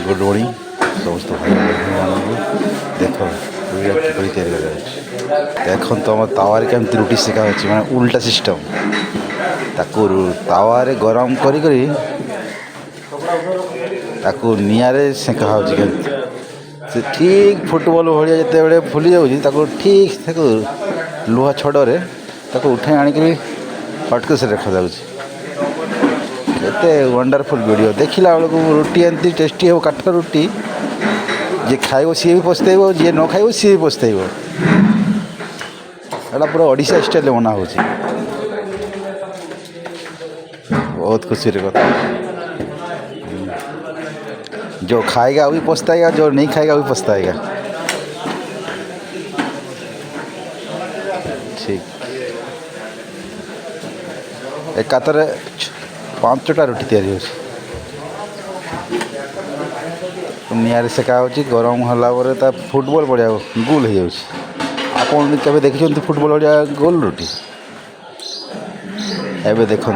good morning समस्त भाई बहन देख किपरि देख तुम तावारे केमती रुटी सेका मैंने उल्टा सिस्टम ताकू तावारे गरम करी ताकू निआरे सेका से ठीक फुटबॉल भाया जिते बड़े फुली जाऊँ ठीक लुहा छड़े उठे आणिक पटक से रखा जाऊँगी केते वंडरफुल वीडियो देखला बेलू रुटी एमती टेस्टी हो काठ रुटी जी खाइब सी भी पछताइब जी न खाइब सी भी पछताइब एटा पूरा ओडिशा स्टाइल बना हो बहुत खुशी कथा जो खाएगा वही पछताएगा जो नहीं खाएगा वही पछताएगा ठीक एकातर 5टा रुटी तैयारी निआरे सेका हो गरम होला फुटबॉल बढ़िया गोल हो जाए आप देखते फुटबॉल बढ़िया गोल रुटी एवं देखु